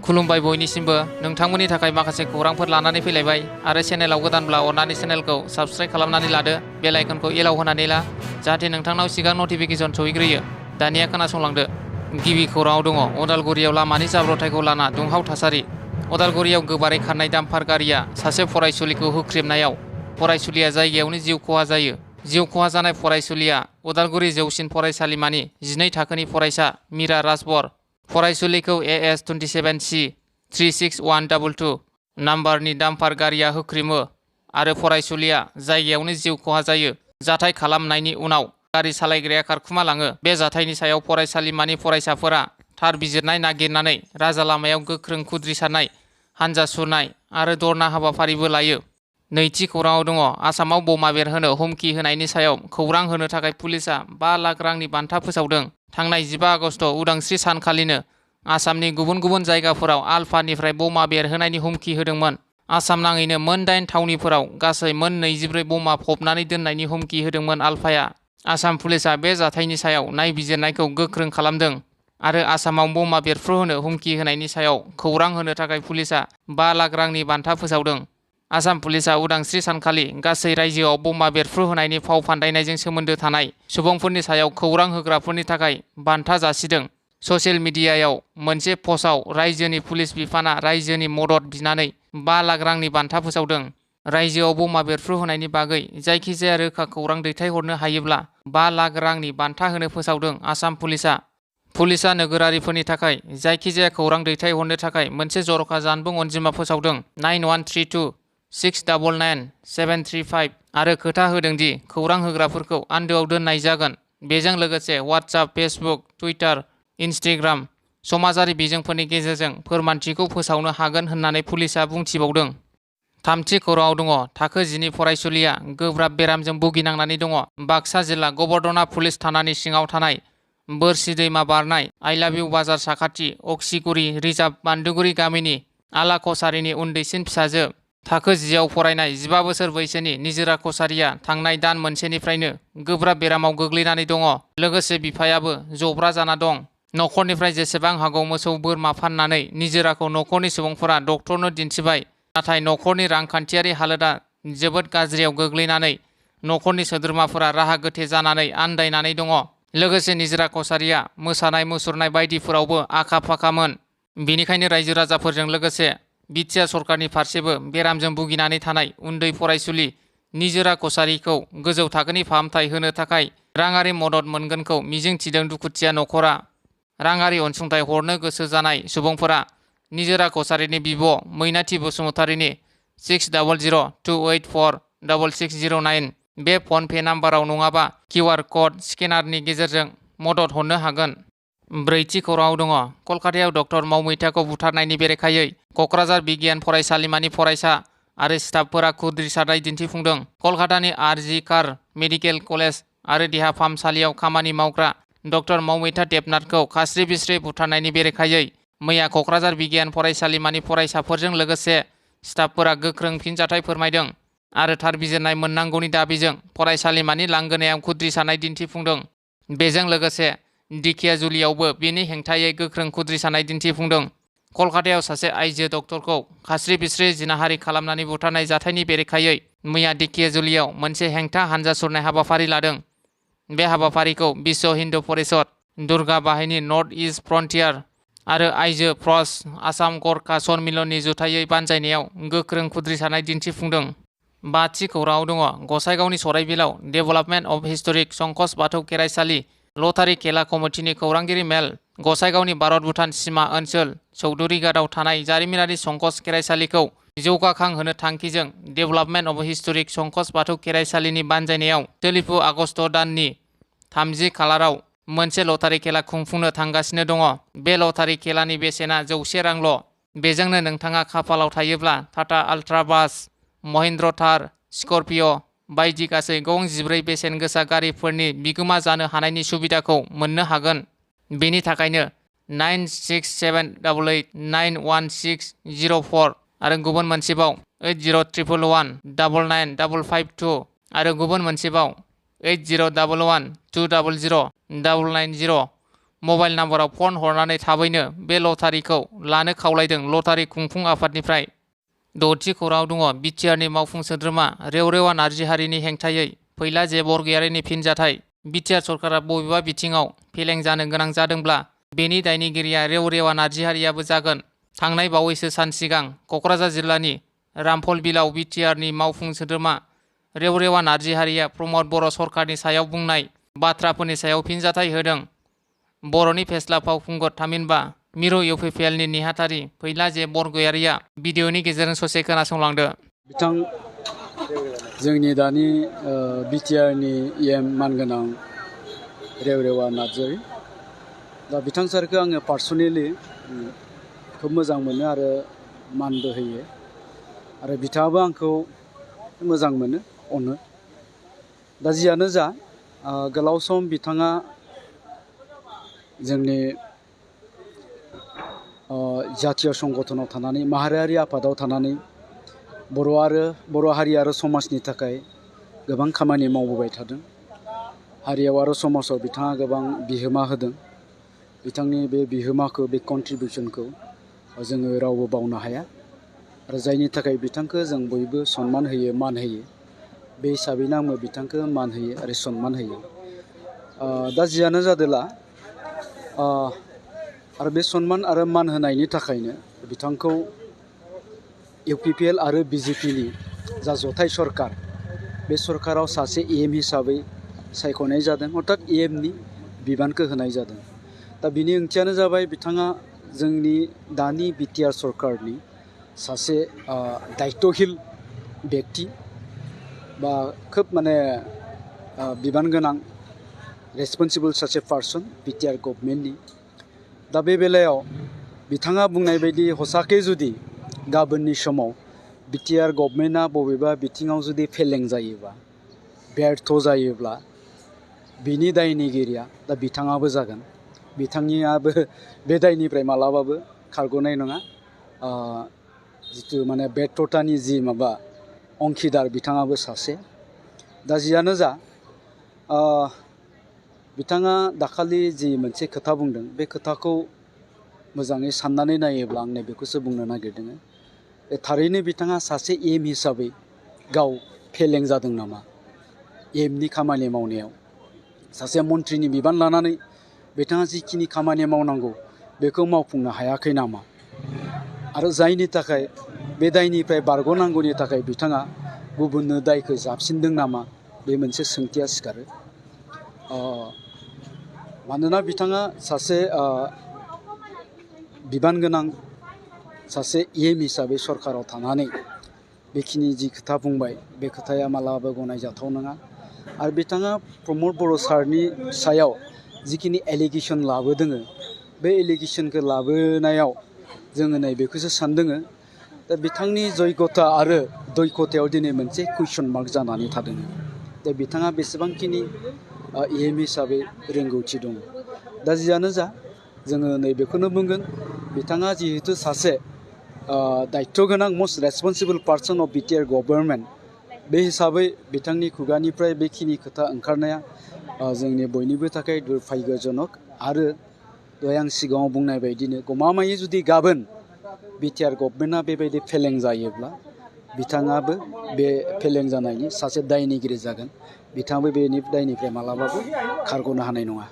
खुलुमबाय बयनिसिमबो नोंथांमोननि थाखाय माखासे खौरांफोर लानानै फैलायबाय आरो चेनेलाव गोदानब्ला अननानै चेनेलखौ साबस्क्राइब खालामनानै लादो बेल आइकनखौ एलाव होनानै ला जाहाथे नोंथांनाव सिगां नटिफिकेसन सहैग्रोयो। दानिया खोनासंलांदो। गिबि खौराङाव दङ उदालगुरियाव लामानि जाब्रबथायखौ लाना दुंहाव थासारि। उदालगुरियाव गोबारै खारनाय डाम्पार गारिया सासे फरायसुलिखौ होख्रेमनायाव फरायसुलिया जायगायावनो जिउ खहा जायो। जिउ खहा जानाय फरायसुलिया उदालगुरि जौसिन फरायसालिमानि 12 थाखोनि फरायसा मीरा राजबर। फरायसुलिखौ AS27C36122 नाम्बारनि डाम्पार गारिया होख्रेमो आरो फरायसुलिया जायगायावनो जिउ खहा जायो। जाथाय खालामनायनि उनाव गारि सालायग्राया खारखुमालाङो। बे जाथायनि सायाव फरायसालिमानि फरायसाफोरा थार बिजिरनाय नागिरनानै राजा लामायाव गोख्रों खुद्रिसारनाय हानजा सुरनाय आरो धरना हाबाफारिबो लायो। नैथि खौराङाव दङ आसामाव बमा बेरहोनो हुमखि होनायनि सायाव खौरां होनो थाखाय पुलिसआ 5 लाख रांनि बान्था फोसावदों। थांनाय 15 आगस्ट उदांस्रि सानखालिनो आसामनि गुबुन गुबुन जायगाफोराव आलफानिफ्राय बमा बेरहोनायनि हुमखि होदोंमोन। आसाम नाङैनो मोन 8 थावनिफोराव गासै मोन 24 बमा फबनानै दोननायनि हुमखि होदोंमोन आलफाया। आसाम पुलिसआ बे जाथायनि सायाव नायबिजिरनायखौ गोख्रों खालामदों आरो आसामाव बमा बेरफ्रुहोनो हुमखि होनायनि सायाव खौरां होनो थाखाय पुलिसआ 5 लाख रांनि बान्था फोसावदों। आसाम पुलिसआ उदांस्रि सानखालि गासै रायजोआव बमा बेरफ्रुहोनायनि फाव फान्दायनायजों सोमोन्दो थानाय सुबुंफोरनि सायाव खौरां होग्राफोरनि थाखाय बान्था जासिदों। ससियेल मिडियायाव मोनसे पस्टआव रायजोनि पुलिस बिफाना रायजोनि मदद बिनानै 5 लाख रांनि बान्था फोसावदों। रायजोआव बमा बेरफ्रुहोनायनि बागै जायखिजाया रोखा खौरां दैथायहरनो हायोब्ला 5 लाख रांनि बान्था होनो फोसावदों आसाम पुलिसआ। पुलिसआ नोगोरारिफोरनि थाखाय जायखिजाया खौरां दैथायहरनो थाखाय मोनसे जर'खा जानबुं अनजिमा फोसावदों 9132699735 आरो खोथा होदों दि खौरां होग्राफोरखौ आन्दोआव दोननाय जागोन। बेजों लोगोसे वाट्सएप, फेसबुक, टुइटार, इनस्टाग्राम समाजारि बिजोंफोरनि गेजेरजों फोरमानथिखौ फोसावनो हागोन होननानै पुलिसआ बुंथिबावदों। थामथि खौराङाव दङ थाखो 10नि फरायसुलिया गोब्राब बेरामजों भुगिनांनानै दङ। बाक्सा जिल्ला गबर्धना पुलिस थानानि सिङाव थानाय बोरसि दैमा बारनाय आइलाभिउ बाजार साखाथि अक्सिगुरि रिजार्भ बान्दुगुरि गामिनि आला कसारिनि उन्दैसिन फिसाजो थाखो 10आव फरायनाय 15 बोसोर बैसोनि निजोरा कसारिया थांनाय दान मोनसेनिफ्रायनो गोब्राब बेरामाव गोग्लैनानै दङ। लोगोसे बिफायाबो जब्रा जाना दं। न'खरनिफ्राय जेसेबां हागौ मोसौ बोरमा फाननानै निजोराखौ न'खरनि सुबुंफोरा डक्टरनो दिन्थिबाय। नाथाय न'खरनि रांखान्थियारि हालोदा जोबोद गाज्रियाव गोग्लैनानै न'खरनि सोद्रोमाफोरा राहा गोथे जानानै आन्दायनानै दङ। लोगोसे निजोरा कसारिया मोसानाय मुसुरनाय बायदिफोरावबो आखा फाखामोन। बेनिखायनो रायजो राजाफोरजों लोगोसे बिटिआर सरकारनि फारसेबो बेरामजों भुगिनानै थानाय उन्दै फरायसुलि निजोरा कसारिखौ गोजौ थाखोनि फाहामथाय होनो थाखाय राङारि मदद मोनगोनखौ मिजिंथिदों दुखुथिया न'खरा। राङारि अनसुंथाइ हरनो गोसो जानाय सुबुंफोरा निजोरा कसारिनि बिब' मैनाथि बसुमतारिनि 6002846609 बे फन पे नाम्बाराव नङाबा QR क'ड स्केनारनि गेजेरजों मदद हरनो हागोन। ब्रैथि खौराङाव दङ कलकातायाव डक्टर मौमिताखौ बुथारनायनि बेरेखायै क'क्राझार बिगियान फरायसालिमानि फरायसा आरो स्टाफफोरा खुद्रिसारनाय दिन्थिफुंदों। कलकातानि आर.जि. कार मेडिकेल कलेज आरो देहा फाहामसालियाव खामानि मावग्रा डक्टर मौमिता देबनाथखौ खास्रि बिस्रि बुथारनायनि बेरेखायै मैया क'क्राझार बिगियान फरायसालिमानि फरायसाफोरजों लोगोसे स्टाफफोरा गोख्रों फिनजाथाय फोरमायदों आरो थार बिजिरनाय मोननांगौनि दाबिजों फरायसालिमानि लांगोनायाव खुद्रिसारनाय दिन्थिफुंदों। बेजों लोगोसे दिखियाजुलियावबो बेनि हेंथायै गोख्रों खुद्रिसारनाय दिन्थिफुंदों। कलकातायाव सासे आइजो डक्टरखौ खास्रि बिस्रि जिनाहारि खालामनानै बुथारनाय जाथायनि बेरेखायै मैया दिखियाजुलियाव मोनसे हेंथा हानजा सुरनाय हाबाफारि लादों। बे हाबाफारिखौ विश्व हिन्दु परिषद, दुर्गा बाहिनी नर्थ इस्ट फ्रन्टियार आरो आइजो फर्स आसाम गरखा सन्मिलननि जुथायै बानजायनायाव गोख्रों खुद्रिसारनाय दिन्थिफुंदों। बाथि खौराङाव दङ गसाइगावनि सराइबिलाव डेभेलपमेन्ट अफ हिस्टरिक संकस बाथौ खेराइसालि लटारि खेला कमिटिनि खौरांगिरि मेल। गसाइगावनि भारत भुटान सिमा ओनसोल चौधुरीघाटआव थानाय जारिमिनारि संकस खेराइसालिखौ जौगाखांहोनो थांखिजों डेभेलपमेन्ट अफ हिस्टरिक संकस बाथौ खेराइसालिनि बानजायनायाव सोलिफु आगस्ट दाननि 30 खालाराव मोनसे लटारि खेला खुंफुंनो थांगासिनो दङ। बे लटारि खेलानि बेसेना 100 रांल'। बेजोंनो नोंथाङा खाफालाव थायोब्ला टाटा आल्ट्रा बास, महिन्द्र थार, स्कर्पिय' बायदि गासै गं 14 बेसेन गोसा गारिफोरनि बिगोमा जानो हानायनि सुबिदाखौ मोननो हागोन। बेनि थाखायनो 9678891604 आरो गुबुन मोनसेबाव 8011199552 आरो गुबुन मोनसेबाव 8011200990 मबाइल नाम्बाराव फन हरनानै थाबैनो बे लटारिखौ लानो खावलायदों लटारि खुंफुं आफादनिफ्राय। 6थि खौराङाव दङ बिटिआरनि मावफुं सोद्रोमा रेवरेवा नार्जिहारिनि हेंथायै फैला जे बरगयारिनि फिनजाथाय। बिटिआर सरकारा बबेबा बिथिङाव फेलें जानो गोनां जादोंब्ला बेनि दायनिगिरिया रेवरेवा नार्जिहारियाबो जागोन। थांनाय बावैसो सान सिगां क'क्राझार जिल्लानि रामफलबिलाव बिटिआरनि मावफुं सोद्रोमा रेवरेवा नार्जिहारिया प्रमद बर' सरकारनि सायाव बुंनाय बाथ्राफोरनि सायाव फिनजाथाय होदों। बर'नि फेस्ला फावखुंगुर थामहिनबा मिरु इउपिपिएलनि नेहाथारि फैला जे बरगयारिया भिडिअनि गेजेरजों ससे खोनासंलांदो। बिथां जोंनि दानि बिटिआरनि EM मानगोनां रेवरेवा नार्जारि, दा बिथां सारखौ आङो पार्सनेलि खोब मोजां मोनो आरो मानबो होयो आरो बिथाङाबो आंखौ मोजां मोनो, अनो। दा जियानो जा गोलाव सम बिथाङा जोंनि जातीय संगठनाव थानानै माहारियारि आफादाव थानानै बर' हारि आरो समाजनि थाखाय गोबां खामानि मावबोबाय थादों। हारियाव आरो समाजाव बिथाङा गोबां बिहोमा होदों। बिथांनि बे बिहोमाखौ, बे कन्ट्रिबिउसनखौ जोङो रावबो बावनो हाया आरो जायनि थाखाय बिथांखौ जों बयबो सनमान होयो, मान होयो। बे हिसाबैनो आंबो बिथांखौ मान होयो आरो सनमान होयो। दा जियानो जादोला आरो बे सनमान आरो मान होनायनि थाखायनो बिथांखौ इउपिपिएल आरो बिजेपिनि जा जथाय सरकार, बे सरकाराव सासे EM हिसाबै सायख'नाय जादों, अर्थात EMनि बिबानखौ होनाय जादों। दा बिनि ओंथियानो जाबाय बिथाङा जोंनि दानि बिटिआर सरकारनि सासे दायित्वशील बेक्ति बा खोब माने बिबान गोनां रेसपन्सिबल सासे पार्सन बिटिआर गभर्नमेन्टनि। दा बे बेलायाव बिथाङा बुंनाय बायदि हसाके जुदि गाबोननि समाव बिटिआर गभर्नमेन्टआ बबेबा बिथिङाव जुदि फेलें जायोबा, बेर्थ जायोब्ला बिनि दायनिगिरिया दा बिथाङाबो जागोन। बिथांनियाबो बे दायनिफ्राय मालाबाबो खारग'नाय नङा। जिथु माने बेर्थतानि जि माबा अंखिदार बिथाङाबो सासे। दा जियानो जा बिथाङा दाखालि जि मोनसे खोथा बुंदों, बे खोथाखौ मोजाङै साननानै नायोब्ला आं बेखौसो बुंनो नागिरदों। थारैनो बिथाङा सासे EM हिसाबै गाव फेलें जादों नामा? EMनि खामानि मावनायाव सासे मन्थ्रिनि बिबान लानानै बिथाङा जिखिनि खामानि मावनांगौ बेखौ मावफुंनो हायाखै नामा? आरो जायनि थाखाय बे दायनिफ्राय बारग'नांगौनि थाखाय बिथाङा गुबुननो दायखौ जाबसिनदों नामा? बे मोनसे सोंथिया सिखारो। मानोना बिथाङा सासे बिबान गोनां सासे EM हिसाबै सरकाराव थानानै बेखिनि जि खोथा बुंबाय, बे खोथाया मालाबाबो गनायजाथाव नङा। आरो बिथाङा प्रमद बर' सारनि सायाव जिखिनि एलिगेसन लाबोदों, बे एलिगेसनखौ लाबोनायाव जोङो नैबेखौसो सानदों। दा बिथांनि जयगथा आरो दयगथायाव दिनै मोनसे कुइसन मार्क जानानै थादों। दा बिथाङा बेसेबांखिनि EM हिसाबै रोंगौथि दं। दा जियानो जा जोङो नैबेखौनो बुंगोन, बिथाङा जिहेतु सासे दायित्व गोनां must responsible parson of BTR government, बे हिसाबै बिथांनि खुगानिफ्राय बेखिनि खोथा ओंखारनाया जोंनि बयनिबो थाखाय दुर्भाग्यजनक। आरो दहाय आं सिगाङाव बुंनाय बायदिनो गमामायै जुदि गाबोन बिटिआर गभर्नमेन्टआ बेबायदि फेलें जायोब्ला बिथाङाबो बे फेलें जानायनि सासे दायनिगिरि जागोन। बिथाङाबो बेनि दायनिफ्राय मालाबाबो खारग'नो हानाय नङा।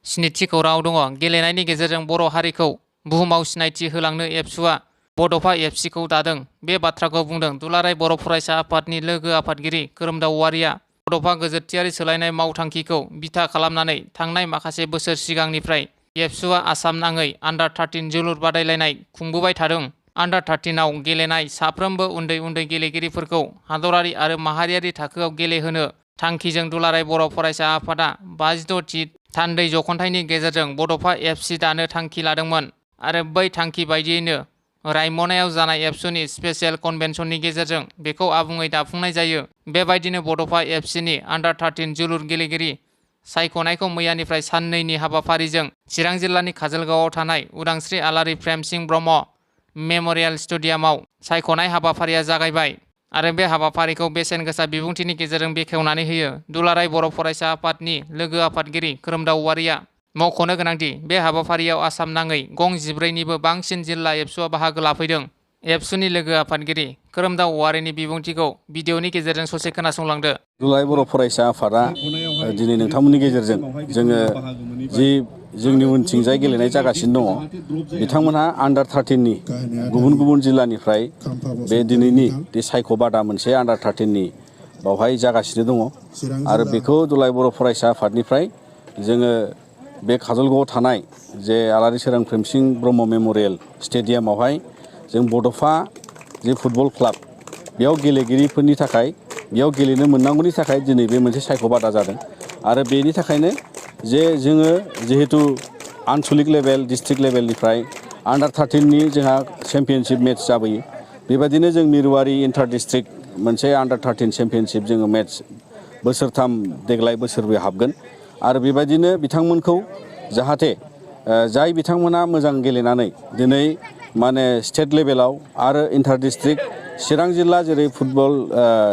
7थि खौराङाव दङ गेलेनायनि गेजेरजों बर' हारिखौ बुहुमाव सिनायथि होलांनो एबसुआ बड'फा एफसिखौ दादों। बे बाथ्राखौ बुंदों दुलाराय बर' फरायसा आफादनि लोगो आफादगिरि खोरोमदाव औवारिया। बड'फा गोजोरथियारि सोलायनाय मावथांखिखौ बिथा खालामनानै थांनाय माखासे बोसोर सिगांनिफ्राय एबसुआ आसाम नाङै आन्डार-13 जोलुर बादायलायनाय खुंबोबाय थादों। आन्डार-13आव गेलेनाय साफ्रोमबो उन्दै उन्दै गेलेगिरिफोरखौ हादरारि आरो माहारियारि थाखोआव गेलेहोनो थांखिजों दुलाराय बर' फरायसा आफादा 56थि थान्दै जख'न्थायनि गेजेरजों बड'फा एफसि दानो थांखि लादोंमोन आरो बै थांखि बायदियैनो रायमनायाव जानाय एबसुनि स्पेसियेल कनभेनसननि गेजेरजों बेखौ आबुङै दाफुंनाय जायो। बेबायदिनो बड'फा एफसिनि आन्डार-13 जोलुर गेलेगिरि सायख'नायखौ मैयानिफ्राय साननैनि हाबाफारिजों चिरां जिल्लानि काजोलगावआव थानाय उदांस्रि आलारि प्रेम सिंह ब्रह्म मेम'रियेल स्टेडियामाव सायख'नाय हाबाफारिया जागायबाय आरो बे हाबाफारिखौ बेसेन गोसा बिबुंथिनि गेजेरजों बेखेवनानै होयो दुलाराय बर' फरायसा आफादनि लोगो आफादगिरि खोरोमदाव औवारिया। मख'नो गोनांदि बे हाबाफारियाव आसाम नाङै गं 14निबो बांसिन जिल्ला एबसुआ बाहागो लाफैदों। एबसुनि लोगो आफादगिरि खोरोमदाव औवारिनि बिबुंथिखौ भिडिअनि गेजेरजों ससे खोनासंलांदो। दुलाराय बर' फरायसा आफादा दिनै नोंथांमोननि गेजेरजों जोङो जि जोंनि उनथिंजाय गेलेनाय जागासिनो दङ बिथांमोनहा आन्डार 13नि गुबुन गुबुन जिल्लानिफ्राय बे दिनैनि सायख' बादा मोनसे आन्डार 13नि बावहाय जागासिनो दङ आरो बेखौ दुलाराय बर' फरायसा आफादनिफ्राय जोङो बे काजलगावआव थानाय जे आलारि सोरां प्रेमसिं ब्रह्म मेम'रियेल स्टेडियामावहाय जों बड'फा जे फुटबल क्लाब बेयाव गेलेगिरिफोरनि थाखाय बेयाव गेलेनो मोननांगौनि थाखाय दिनै बे मोनसे सायख' बादा जादों आरो बेनि थाखायनो जे जोङो जिहेतु आनसलिक लेभेल डिस्ट्रिक्ट लेभेलनिफ्राय आन्डार 13नि जोंहा चेम्पियनशिप मेट्च जाबोयो बेबायदिनो जों मिरुवारि इन्टार डिस्ट्रिक्ट मोनसे आन्डार 13 चेम्पियनशिप जोङो मेट्च बोसोरथाम देग्लाय बोसोरब्रै हाबगोन आरो बेबायदिनो बिथांमोनखौ जाहाथे जाय बिथांमोना मोजां गेलेनानै दिनै माने स्टेट लेभेलाव आरो इन्टार डिस्ट्रिक्ट चिरां जिल्ला जेरै फुटबल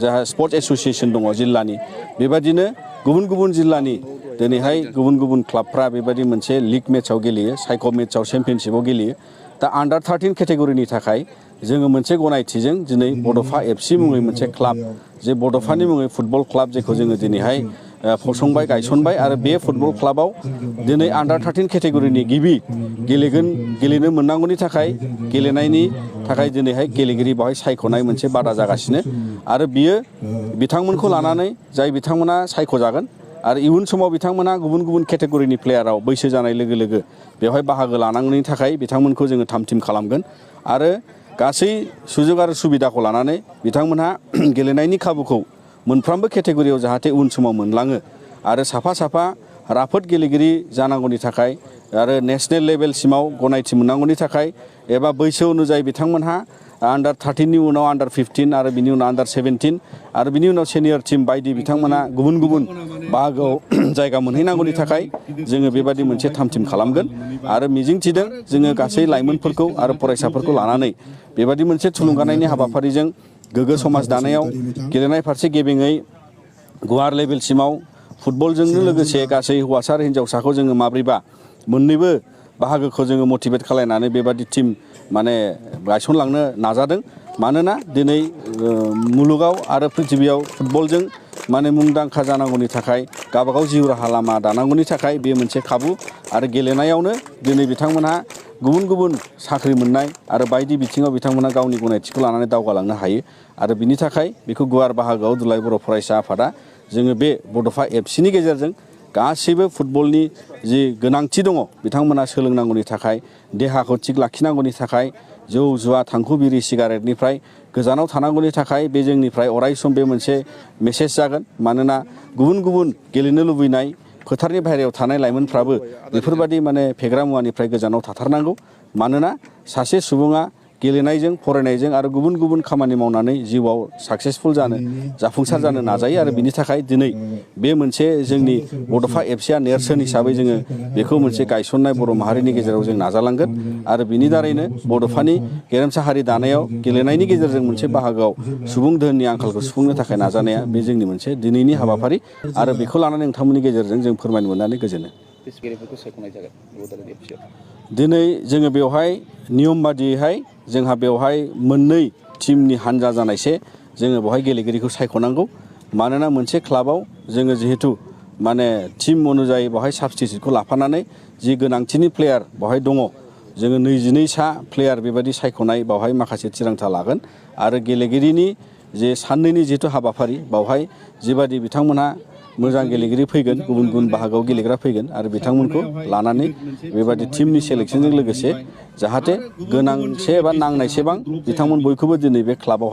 जाहा स्पर्ट्स एस'सिएशन दङ जिल्लानि बेबायदिनो गुबुन गुबुन जिल्लानि दिनैहाय गुबुन गुबुन क्लाबफ्रा बेबायदि मोनसे लिग मेट्चआव गेलेयो सायख' मेट्चआव चेम्पियनशिपआव गेलेयो दा आन्डार 13 केटेगरिनि थाखाय जोङो मोनसे गनायथिजों दिनै बड'फा एफसि मुङै मोनसे क्लाब जे बड'फानि मुङै फुटबल क्लाब जेखौ जोङो दिनैहाय फसंबाय गायसनबाय आरो बे फुटबल क्लाबाव दिनै आन्डार 13 केटेगरिनि गिबि गेलेनो मोननांगौनि थाखाय गेलेनायनि थाखाय दिनैहाय गेलेगिरि बेवहाय सायख'नाय मोनसे बादा जागासिनो आरो बियो बिथांमोनखौ लानानै जाय बिथांमोना सायख'जागोन आरो इयुन समाव बिथांमोना गुबुन गुबुन केटेगरिनि प्लेयाराव बैसो जानाय लोगो लोगो बेवहाय बाहागो लानांगौनि थाखाय बिथांमोनखौ जोङो थाम थिम खालामगोन आरो गासै सुजुग आरो सुबिदाखौ लानानै बिथांमोनहा गेलेनायनि खाबुखौ मोनफ्रोमबो केटेगरियाव जाहाथे उन समाव मोनलाङो आरो साफा साफा राफोद गेलेगिरि जानांगौनि थाखाय आरो नेशनेल लेभेलसिमाव गनायथि मोननांगौनि थाखाय एबा बैसो अनुजायै बिथांमोनहा आन्डार 13नि उनाव आन्डार 15 आरो बिनि उनाव आन्डार 17 आरो बिनि उनाव सिनियर टिम बायदि बिथांमोना गुबुन गुबुन बाहागोआव जायगा मोनहैनांगौनि थाखाय जोङो बेबादि मोनसे थाम थिम खालामगोन आरो मिजिंथिदों जोङो गासै लाइमोनफोरखौ आरो फरायसाफोरखौ लानानै बेबादि मोनसे थुलुंगानायनि हाबाफारिजों गोग्गो समाज दानायाव गेलेनाय फारसे गेबेङै गुवार लेभेलसिमाव फुटबलजोंनो लोगोसे गासै हौवासा आरो हिन्जावसाखौ जोङो माब्रैबा मोननैबो बाहागोखौ जोङो मटिभेट खालायनानै बेबादि टिम माने गायसनलांनो नाजादों मानोना दिनै मुलुगाव आरो पृथिबियाव फुटबलजों माने मुंदांखा जानांगौनि थाखाय गावबागाव जिउ राहा लामा दानांगौनि थाखाय बे मोनसे खाबु आरो गेलेनायावनो दिनै बिथांमोनहा गुबुन गुबुन साख्रि मोननाय आरो बायदि बिथिङाव बिथांमोना गावनि गनायथिखौ लानानै दावगालांनो हायो आरो बिनि थाखाय बेखौ गुवार बाहागोआव दुलाराय बर' फरायसा आफादा जोङो बे बड'फा एफसिनि गेजेरजों गासैबो फुटबलनि जि गोनांथि दङ बिथांमोना सोलोंनांगौनि थाखाय देहाखौ थिग लाखिनांगौनि थाखाय जौ जुवा थांखु बिरि सिगारेटनिफ्राय गोजानाव थानांगौनि थाखाय बे जोंनिफ्राय अरायसम बे मोनसे मेसेज जागोन मानोना गुबुन गुबुन गेलेनो लुबैनाय फोथारनि बाहेरायाव थानाय लाइमोनफ्राबो बेफोरबादि माने फेग्रा मुवानिफ्राय गोजानाव थाथारनांगौ मानोना सासे सुबुङा गेलेनायजों फरायनायजों आरो गुबुन गुबुन खामानि मावनानै जिउआव साक्सेसफुल जानो जाफुंसार जानो नाजायो आरो बिनि थाखाय दिनै बे मोनसे जोंनि बड'फा एफसिआ नेरसोन हिसाबै जोङो बेखौ मोनसे गायसननाय बर' माहारिनि गेजेराव जों नाजालांगोन आरो बिनि दारैनो बड'फानि गेरेमसा हारि दानायाव गेलेनायनि गेजेरजों मोनसे बाहागोआव सुबुं धोननि आंखालखौ सुफुंनो थाखाय नाजानाया बे जोंनि मोनसे दिनैनि हाबाफारि आरो बेखौ लानानै नोंथांमोननि गेजेरजों जों फोरमायनो मोननानै गोजोनो। दिनै जोङो बेवहाय नियम बादियैहाय जोंहा बेवहाय मोननै टिमनि हान्जा जानायसे जोङो बेवहाय गेलेगिरिखौ सायख'नांगौ मानोना मोनसे क्लाबाव जोङो जिहेतु माने टिम अनुजायै बेवहाय साबस्टिटिउटखौ लाफानानै जि गोनांथिनि प्लेयार बेवहाय दङ जोङो 22 सा प्लेयार बेबायदि सायख'नाय बेवहाय माखासे थिरांथा लागोन आरो गेलेगिरिनि जे साननैनि जिहेतु हाबाफारि बेवहाय जिबादि बिथांमोनहा मोजां गेलेगिरि फैगोन गुबुन गुबुन बाहागोआव गेलेग्रा फैगोन आरो बिथांमोनखौ लानानै बेबादि टिमनि सेलेक्सनजों लोगोसे जाहाथे गोनांसे एबा नांनायसेबां बिथांमोन बयखौबो दिनै बे क्लाबावहाय